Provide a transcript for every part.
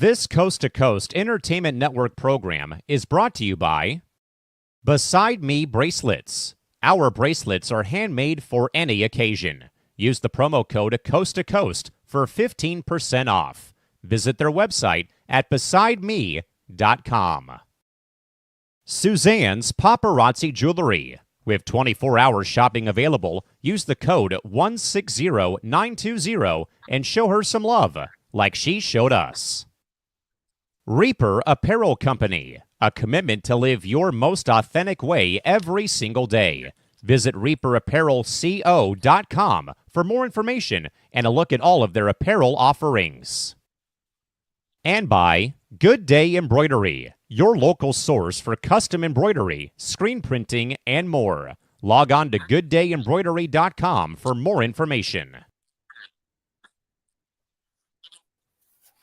This Coast to Coast Entertainment Network program is brought to you by Beside Me Bracelets. Our bracelets are handmade for any occasion. Use the promo code Coast to Coast for 15% off. Visit their website at besideme.com. Suzanne's Paparazzi Jewelry. With 24-hour shopping available, use the code 160920 and show her some love, like she showed us. Reaper Apparel Company, a commitment to live your most authentic way every single day. Visit reaperapparelco.com for more information and a look at all of their apparel offerings. And by Good Day Embroidery, your local source for custom embroidery, screen printing, and more. Log on to gooddayembroidery.com for more information.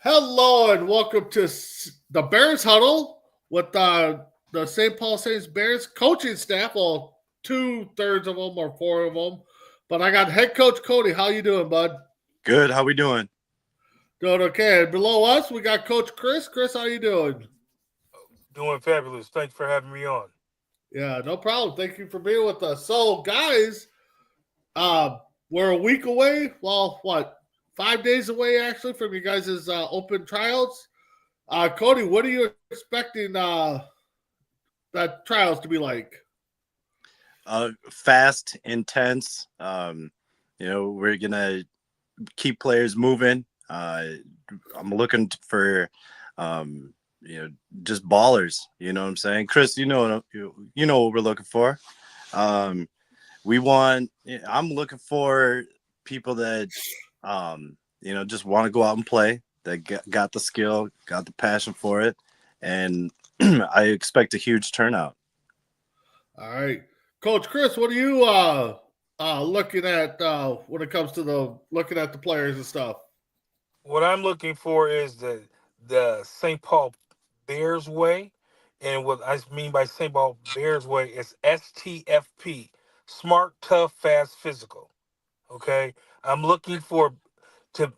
Hello and welcome to the Bears Huddle with the St. Paul Saints Bears coaching staff. Well, 2/3 of them or 4 of them. But I got head coach Cody. How you doing, bud? Good. How we doing? Doing okay. And below us, we got Coach Chris. Chris, how you doing? Doing fabulous. Thanks for having me on. Yeah, no problem. Thank you for being with us. So, guys, we're a week away. Well, what? 5 days away, actually, from you guys' open tryouts. Cody, what are you expecting that trials to be like? Fast, intense. We're going to keep players moving. I'm looking for, just ballers. You know what I'm saying? Chris, you know what we're looking for. I'm looking for people that just want to go out and play, that got the skill, got the passion for it, and I expect a huge turnout. All right. Coach Chris, what are you looking at when it comes to looking at the players and stuff? What I'm looking for is the St. Paul Bears way. And what I mean by St. Paul Bears way is STFP, smart, tough, fast, physical. Okay? I'm looking for the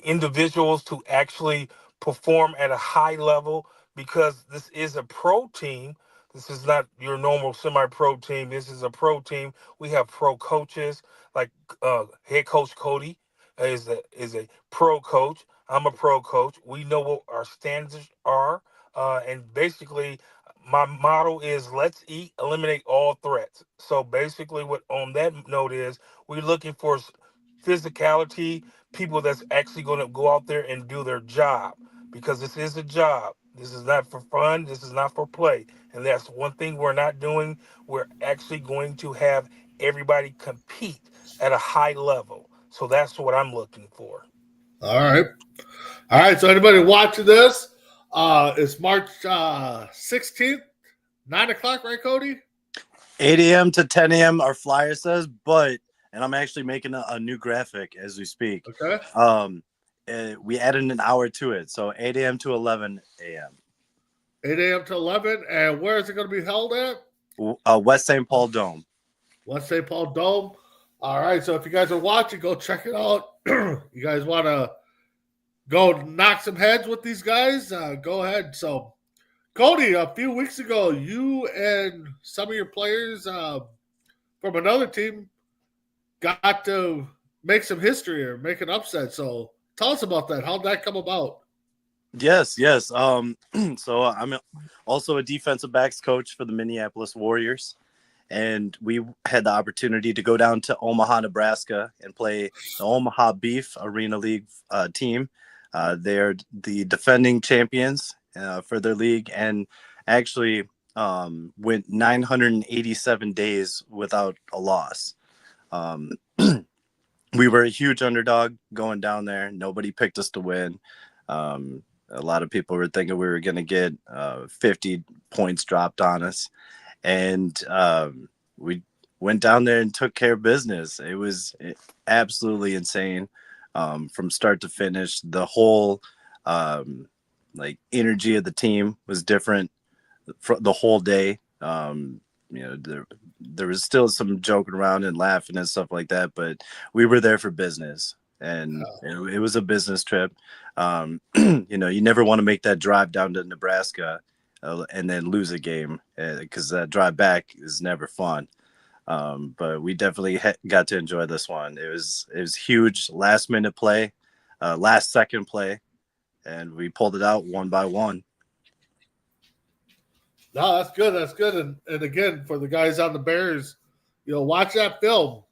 individuals to actually perform at a high level, because this is a pro team. This is not your normal semi-pro team. This is a pro team. We have pro coaches, like head coach Cody is a pro coach. I'm a pro coach. We know what our standards are, and basically, my motto is let's eat, eliminate all threats. So basically, what on that note is we're looking for physicality, people that's actually going to go out there and do their job, because this is a job. This is not for fun. This is not for play. And that's one thing we're not doing. We're actually going to have everybody compete at a high level. So that's what I'm looking for. All right. So anybody watching this, it's March 16th, 9 o'clock, right, Cody? 8 a.m. to 10 a.m. our flyer says, and I'm actually making a new graphic as we speak. Okay. We added an hour to it, so 8 a.m. to 11 a.m. 8 a.m. to 11, and where is it going to be held at? West St. Paul Dome. West St. Paul Dome. All right, so if you guys are watching, go check it out. You guys want to go knock some heads with these guys? Go ahead. So, Cody, a few weeks ago, you and some of your players from another team got to make some history or make an upset. So tell us about that. How'd that come about? Yes. So I'm also a defensive backs coach for the Minneapolis Warriors. And we had the opportunity to go down to Omaha, Nebraska and play the Omaha Beef Arena League team. They're the defending champions for their league, and actually went 987 days without a loss. We were a huge underdog going down there. Nobody picked us to win. A lot of people were thinking we were going to get 50 points dropped on us. And we went down there and took care of business. It was absolutely insane from start to finish. The whole energy of the team was different for the whole day. There was still some joking around and laughing and stuff like that, but we were there for business. and it was a business trip. You know, you never want to make that drive down to Nebraska and then lose a game, because that drive back is never fun. But we definitely got to enjoy this one. It was huge, last minute play, last second play, and we pulled it out one by one. No, that's good. That's good. And again, for the guys on the Bears, you know, watch that film,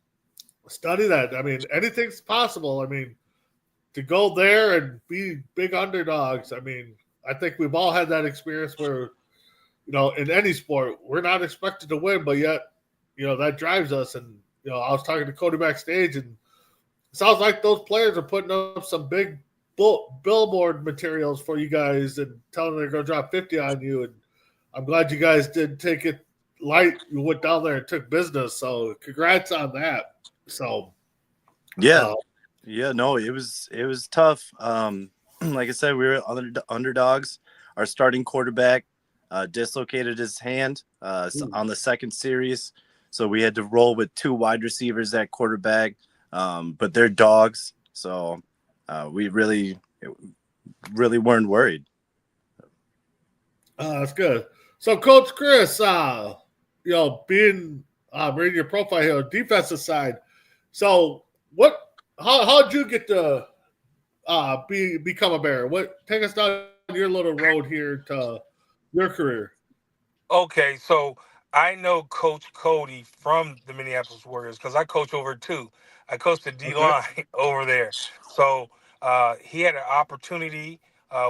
study that. I mean, anything's possible. I mean, to go there and be big underdogs. I mean, I think we've all had that experience where, you know, in any sport, we're not expected to win, but yet, you know, that drives us. And, you know, I was talking to Cody backstage, and it sounds like those players are putting up some big billboard materials for you guys and telling them they're going to drop 50 on you. And I'm glad you guys did take it light. You went down there and took business. So congrats on that. So, yeah. No, it was tough. Like I said, we were underdogs. Our starting quarterback dislocated his hand on the second series. So we had to roll with 2 wide receivers at quarterback, but they're dogs. So we really weren't worried. That's good. So, Coach Chris, you know, being reading your profile here, defensive side. So, how did you get to become a Bear? Take us down your little road here to your career. Okay, so I know Coach Cody from the Minneapolis Warriors because I coach over too. I coached the D Okay. line over there. So he had an opportunity.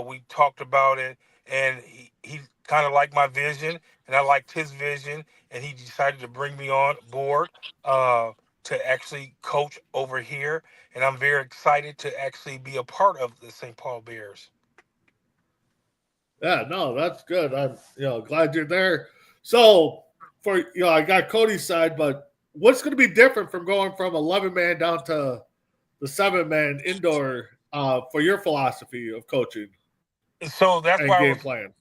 We talked about it, and he kind of liked my vision, and I liked his vision, and he decided to bring me on board to actually coach over here. And I'm very excited to actually be a part of the St. Paul Bears. Yeah, no, that's good. I'm glad you're there. So I got Cody's side, but what's going to be different from going from 11-man down to the 7-man indoor for your philosophy of coaching So that's and why I game was plan?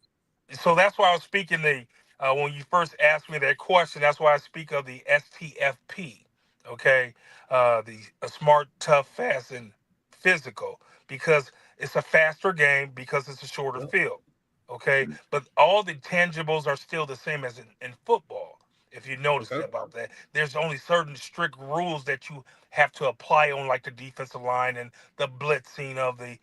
So that's why I was speaking when you first asked me that question. That's why I speak of the STFP. Okay, the smart, tough, fast, and physical, because it's a faster game because it's a shorter Yep. field. Okay, but all the tangibles are still the same as in football. If you noticed Okay. about that, there's only certain strict rules that you have to apply on, like the defensive line and the blitzing of the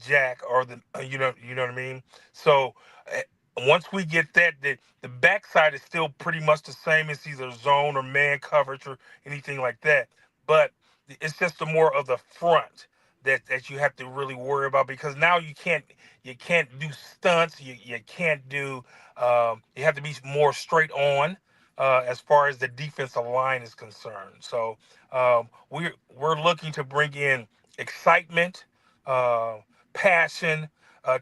jack, or the you know what I mean. So uh, once we get that, the backside is still pretty much the same. It's either zone or man coverage or anything like that. But it's just the more of the front that you have to really worry about, because now you can't do stunts. You can't do you have to be more straight on as far as the defensive line is concerned. So we're looking to bring in excitement, passion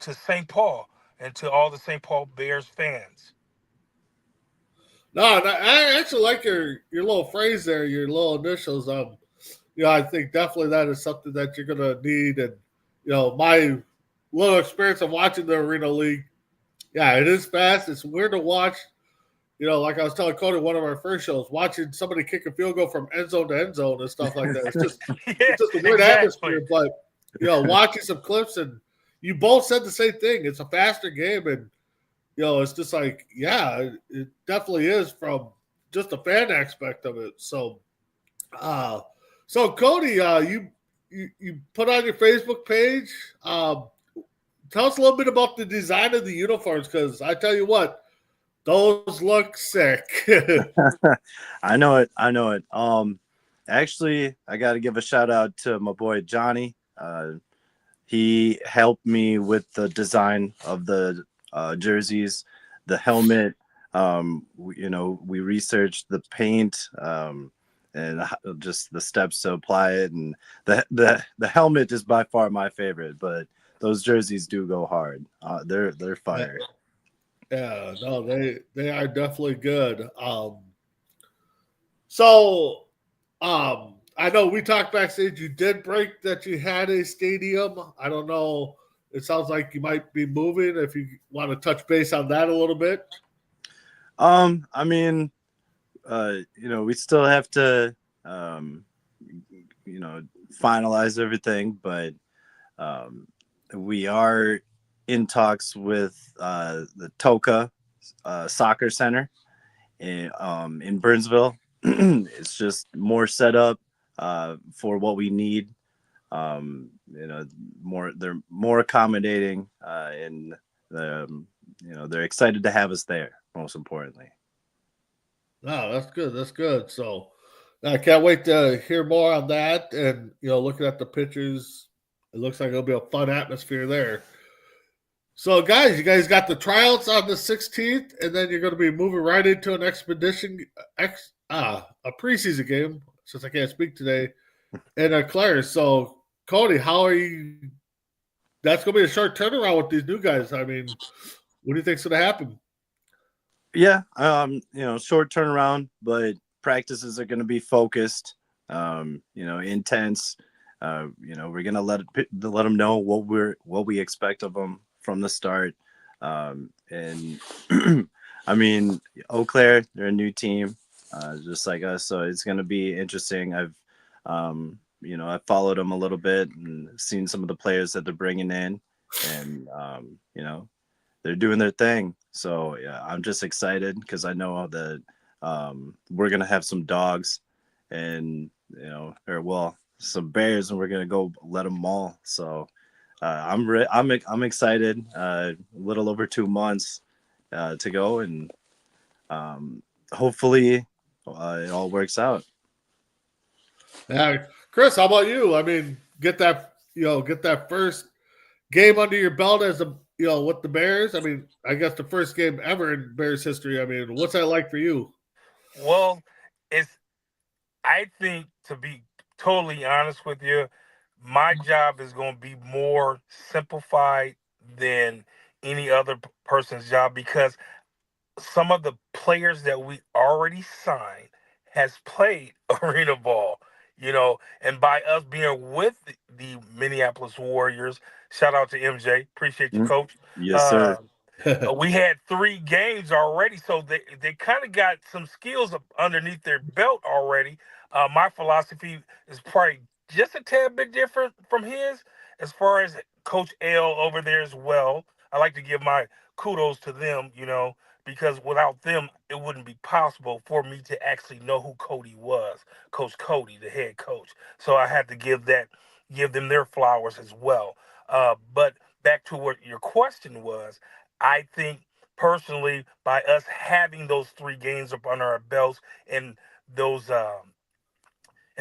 to St. Paul and to all the St. Paul Bears fans. No, I actually like your little phrase there, your little initials. I think definitely that is something that you're gonna need. And my little experience of watching the Arena League, yeah, it is fast. It's weird to watch. Like I was telling Cody, one of our first shows, watching somebody kick a field goal from end zone to end zone and stuff like that. Yeah, it's just a weird exactly. atmosphere. But watching some clips, and you both said the same thing. It's a faster game, and it's just like, yeah, it definitely is from just the fan aspect of it. So, Cody, you put on your Facebook page. Tell us a little bit about the design of the uniforms, because I tell you what, those look sick. I know it. Actually, I got to give a shout out to my boy Johnny. He helped me with the design of the jerseys, the helmet. We researched the paint and just the steps to apply it, and the helmet is by far my favorite. But those jerseys do go hard. They're fire. Yeah, no, they are definitely good. I know we talked backstage. You did break that you had a stadium. I don't know. It sounds like you might be moving. If you want to touch base on that a little bit. I mean, we still have to, finalize everything, but we are in talks with the Toka Soccer Center in Burnsville. It's just more set up for what we need. They're more accommodating, and they're excited to have us there. Most importantly. No, that's good. That's good. So I can't wait to hear more on that. And looking at the pictures, it looks like it'll be a fun atmosphere there. So, guys, you guys got the tryouts on the 16th, and then you're going to be moving right into an a preseason game, since I can't speak today, in Claire. So, Cody, how are you? That's going to be a short turnaround with these new guys. I mean, what do you think's going to happen? Yeah, short turnaround, but practices are going to be focused, intense. We're going to let them know what we expect of them from the start. And I mean, Eau Claire, they're a new team, just like us, so it's going to be interesting. I've followed them a little bit and seen some of the players that they're bringing in, and they're doing their thing. So yeah, I'm just excited because I know that we're gonna have some dogs, and some bears, and we're gonna go let them maul. So I'm excited. A little over 2 months to go, and hopefully it all works out. Yeah, Chris, how about you? I mean, get that first game under your belt as with the Bears. I mean, I guess the first game ever in Bears history. I mean, what's that like for you? Well, I think, to be totally honest with you, my job is going to be more simplified than any other person's job, because some of the players that we already signed has played arena ball, and by us being with the Minneapolis Warriors, shout out to MJ, appreciate you, coach. Yes, Uh, sir. we had 3 games already, so they kind of got some skills underneath their belt already. My philosophy is probably just a tad bit different from his, as far as Coach L over there as well. I like to give my kudos to them, because without them, it wouldn't be possible for me to actually know who Cody was, Coach Cody, the head coach. So I had to give them their flowers as well. But back to what your question was, I think personally, by us having those 3 games up on our belts, and those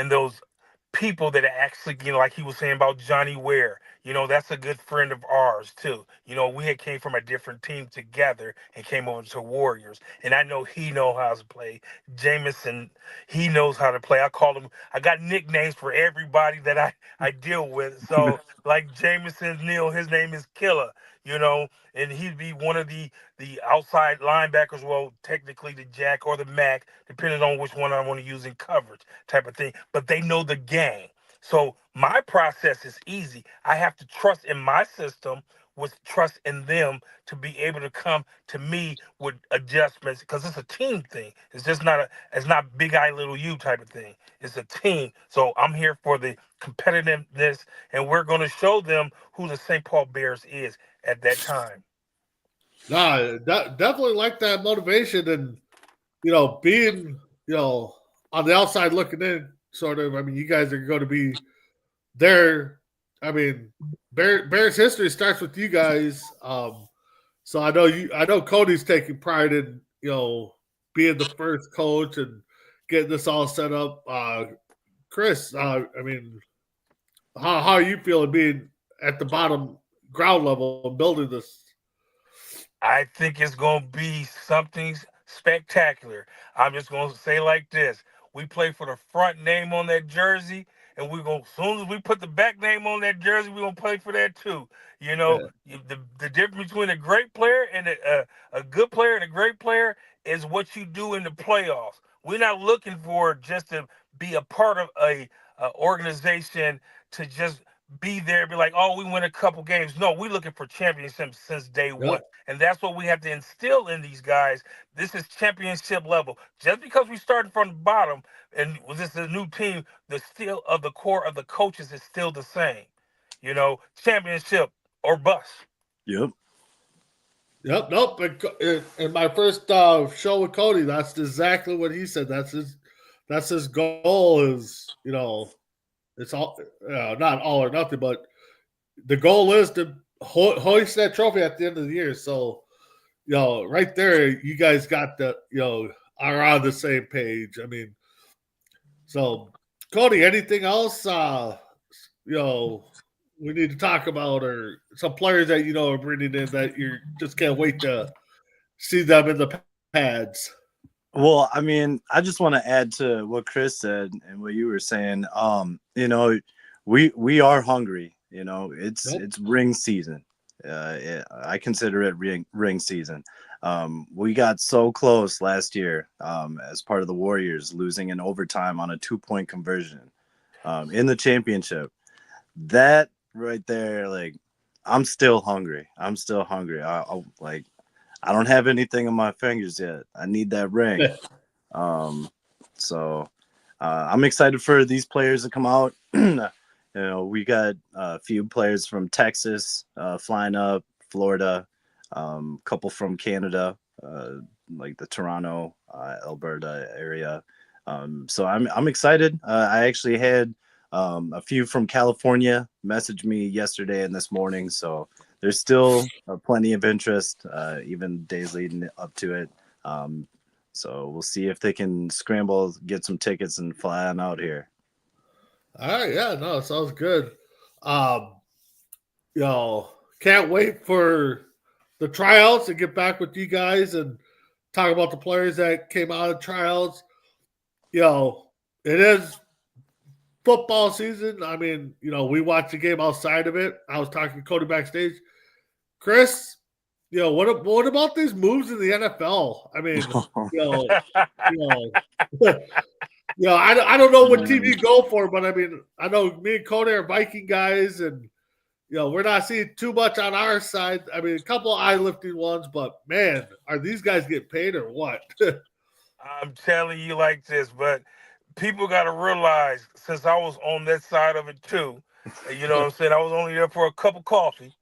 those people that are actually, like he was saying about Johnny Ware, that's a good friend of ours too. We had came from a different team together and came over to Warriors, and I know he knows how to play. Jameson, he knows how to play. I got nicknames for everybody that I deal with. So like Jameson Neal, his name is Killer, and he'd be one of the outside linebackers, well, technically the Jack or the Mac, depending on which one I want to use in coverage type of thing. But they know the game. So my process is easy. I have to trust in my system with trust in them to be able to come to me with adjustments, because it's a team thing. It's not big eye little you type of thing. It's a team. So I'm here for the competitiveness, and we're going to show them who the St. Paul Bears is at that time. Nah, definitely like that motivation, and being on the outside looking in, sort of. I mean, you guys are going to be there. I mean, Bears history starts with you guys. So I know Cody's taking pride in being the first coach and getting this all set up. Chris, I mean, how are you feeling being at the bottom ground level and building this? I think it's going to be something spectacular. I'm just going to say like this. We play for the front name on that jersey, and we're going to, as soon as we put the back name on that jersey, we're going to play for that too. Yeah. The difference between a great player and a good player and a great player is what you do in the playoffs. We're not looking for just to be a part of a organization to just be there, be like, oh, we win a couple games. No, we're looking for championships since day one. Yep. And that's what we have to instill in these guys. This is championship level. Just because we started from the bottom and this is a new team, the still of the core of the coaches is still the same. Championship or bust. Yep. Yep. Nope. In my first show with Cody, that's exactly what he said. That's his goal. Is it's all not all or nothing, but the goal is to hoist that trophy at the end of the year. So, right there, you guys got are on the same page. I mean, so Cody, anything else, we need to talk about, or some players that, are bringing in that you just can't wait to see them in the pads? Well, I mean, I just want to add to what Chris said and what you were saying. We are hungry. It's ring season. I consider it ring season. We got so close last year as part of the Warriors, losing in overtime on a 2-point conversion in the championship. That right there, like, I'm still hungry. I don't have anything on my fingers yet. I need that ring. So I'm excited for these players to come out. We got a few players from Texas flying up, Florida, a couple from Canada, like the Toronto, Alberta area. So I'm excited. I actually had a few from California messaged me yesterday and this morning. So there's still plenty of interest, even days leading up to it. So we'll see if they can scramble, get some tickets, and fly on out here. All right, yeah, no, it sounds good. Can't wait for the tryouts to get back with you guys and talk about the players that came out of tryouts. It is football season. I mean, we watched the game outside of it. I was talking to Cody backstage. Chris, what about these moves in the NFL? I mean, I don't know what team you go for, but I mean, I know me and Cody are Viking guys, and we're not seeing too much on our side. I mean, a couple eye-lifting ones, but man, are these guys getting paid or what? I'm telling you like this, but people got to realize, since I was on that side of it too, you know what I'm saying? I was only there for a cup of coffee.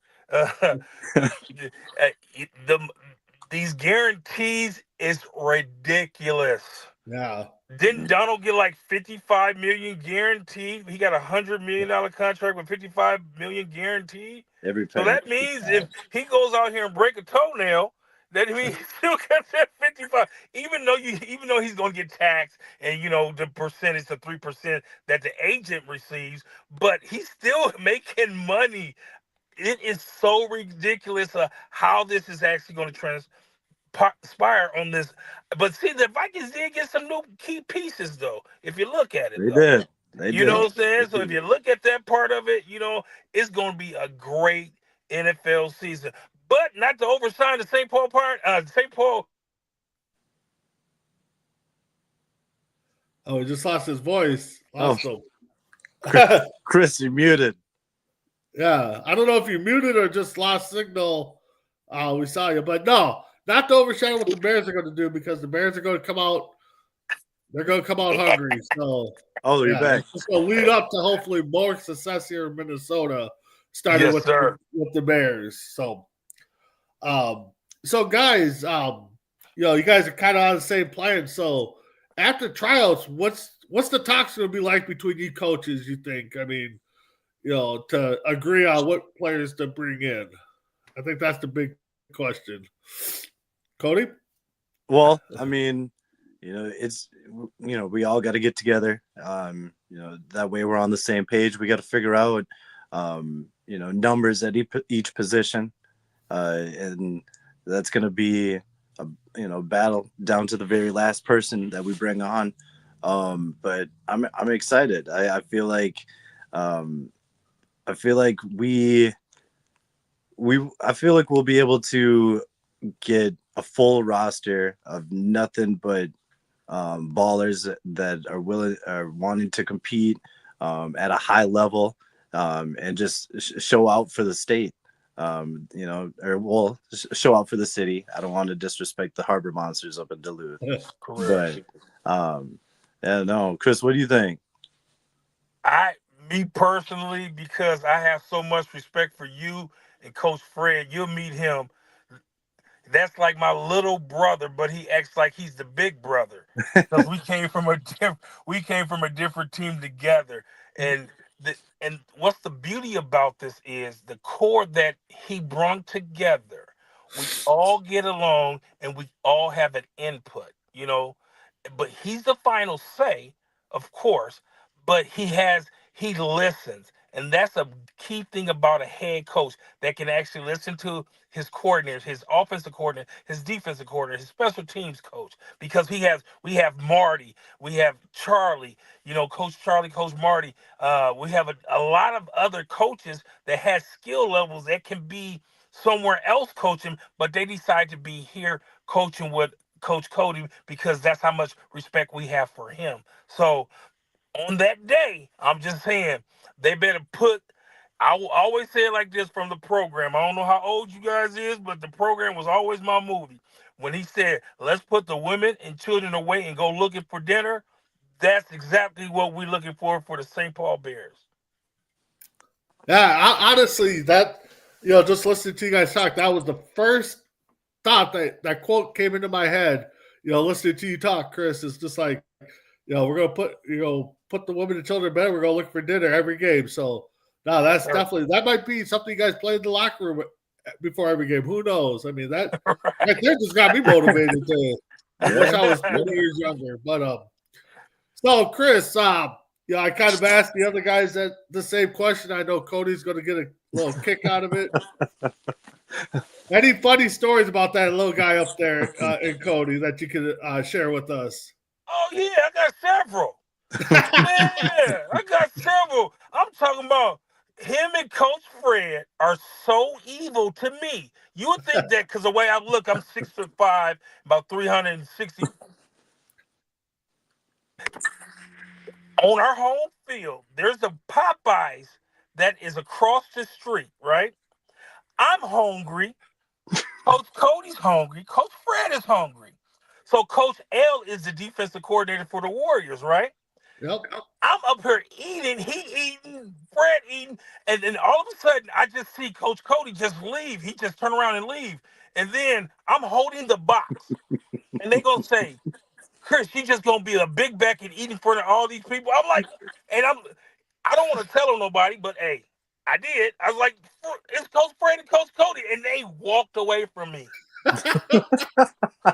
These guarantees is ridiculous. Yeah. Didn't Donald get like 55 million guaranteed? He got $100 million contract with 55 million guaranteed. So that means if he goes out here and break a toenail, that means he still got that 55. Even though he's gonna get taxed and the percentage, the 3% that the agent receives, but he's still making money. It is so ridiculous how this is actually going to transpire on this. But see, the Vikings did get some new key pieces, though. If you look at it, They you did. know what I'm saying? So if you look at that part of it, it's going to be a great NFL season. But not to overshine the St. Paul part. St. Paul. Oh, he just lost his voice. Lost him. Chris, you're muted. Yeah, I don't know if you muted or just lost signal. We saw you, but no, not to overshadow what the Bears are going to do, because the Bears are going to come out. They're going to come out hungry. So, you're back. It's going to lead up to hopefully more success here in Minnesota, starting with the Bears. So, guys, you guys are kind of on the same plan. So, after tryouts, what's the talks going to be like between you coaches? You think? I mean, to agree on what players to bring in. I think that's the big question. Cody? Well, I mean, it's, we all got to get together. That way we're on the same page. We got to figure out, numbers at each position. And that's going to be a battle down to the very last person that we bring on. But I'm excited. I feel like we'll be able to get a full roster of nothing but ballers that are wanting to compete at a high level. and just show out for the state. Show out for the city. I don't want to disrespect the Harbor Monsters up in Duluth, Correct. but no, Chris, what do you think? Me personally, because I have so much respect for you and Coach Fred, you'll meet him. That's like my little brother, but he acts like he's the big brother because we came from a different team together. And and what's the beauty about this is the core that he brung together. We all get along and we all have an input, But he's the final say, of course. But he listens, and that's a key thing about a head coach that can actually listen to his coordinators, his offensive coordinator, his defensive coordinator, his special teams coach, because we have Marty, we have Charlie, Coach Charlie, Coach Marty. We have a lot of other coaches that has skill levels that can be somewhere else coaching, but they decide to be here coaching with Coach Cody because that's how much respect we have for him. So on that day, I'm just saying they better put. I will always say it like this from the program. I don't know how old you guys is, but the program was always my movie. When he said, "Let's put the women and children away and go looking for dinner," that's exactly what we're looking for the St. Paul Bears. Yeah, honestly, just listening to you guys talk, that was the first thought that quote came into my head. Listening to you talk, Chris, is just like, we're gonna put the women and children in bed. We're gonna look for dinner every game. So no, that's definitely, that might be something you guys play in the locker room before every game. Who knows? I mean, that right there just got me motivated to. I wish I was 20 years younger. But so Chris, I kind of asked the other guys the same question. I know Cody's going to get a little kick out of it. Any funny stories about that little guy up there in Cody that you could share with us? Oh yeah, I got several. Yeah, I got several. I'm talking about him and Coach Fred are so evil to me. You would think that because the way I look, I'm 6'5", about 360. On our home field, there's a Popeyes that is across the street, right? I'm hungry. Coach Cody's hungry. Coach Fred is hungry. So Coach L is the defensive coordinator for the Warriors, right? Yep. I'm up here eating, he eating, Fred eating, and then all of a sudden I just see Coach Cody just leave. He just turn around and leave. And then I'm holding the box. And they gonna say, "Chris, you just gonna be a big back and eating in front of all these people." I'm like, I don't want to tell them nobody, but hey, I did. I was like, "It's Coach Fred and Coach Cody," and they walked away from me.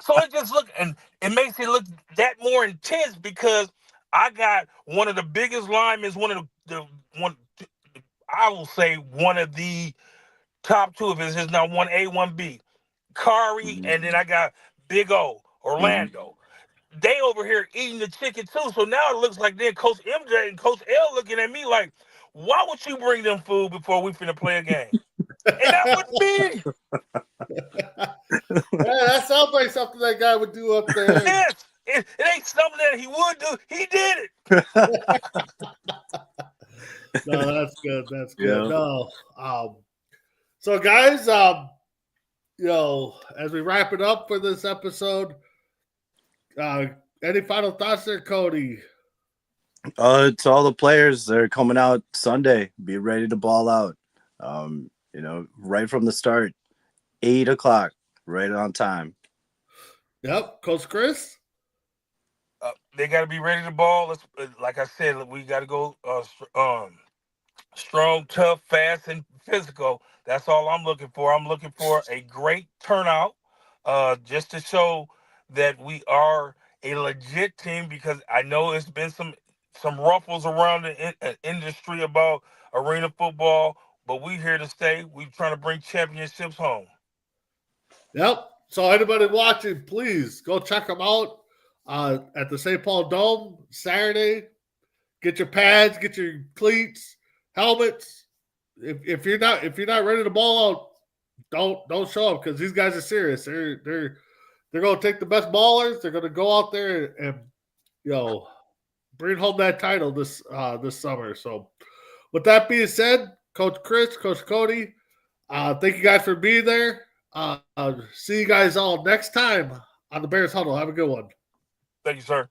So it just and it makes it look that more intense because I got one of the biggest linemen, I will say one of the top two of his is now 1A, 1B. Kari, and then I got Big O, Orlando. They over here eating the chicken too. So now it looks like then Coach MJ and Coach L looking at me like, "Why would you bring them food before we finna play a game?" And that was me. Yeah, that sounds like something that guy would do up there. Yes, it ain't something that he would do. He did it. No, that's good. That's good. Yeah. No, so guys, as we wrap it up for this episode, any final thoughts there, Cody? To all the players that are coming out Sunday, be ready to ball out. Right from the start, 8:00, right on time. Yep, Coach Chris. They got to be ready to ball. Like I said, we got to go strong, tough, fast, and physical. That's all I'm looking for. I'm looking for a great turnout, just to show that we are a legit team. Because I know it's been some ruffles around the industry about arena football, but we here to stay. We trying to bring championships home. Yep. So anybody watching, please go check them out at the St. Paul Dome Saturday. Get your pads, get your cleats, helmets. If you're not ready to ball out, don't show up because these guys are serious. They're going to take the best ballers. They're going to go out there and bring home that title this summer. So with that being said, Coach Chris, Coach Cody, thank you guys for being there. See you guys all next time on the Bears Huddle. Have a good one. Thank you, sir.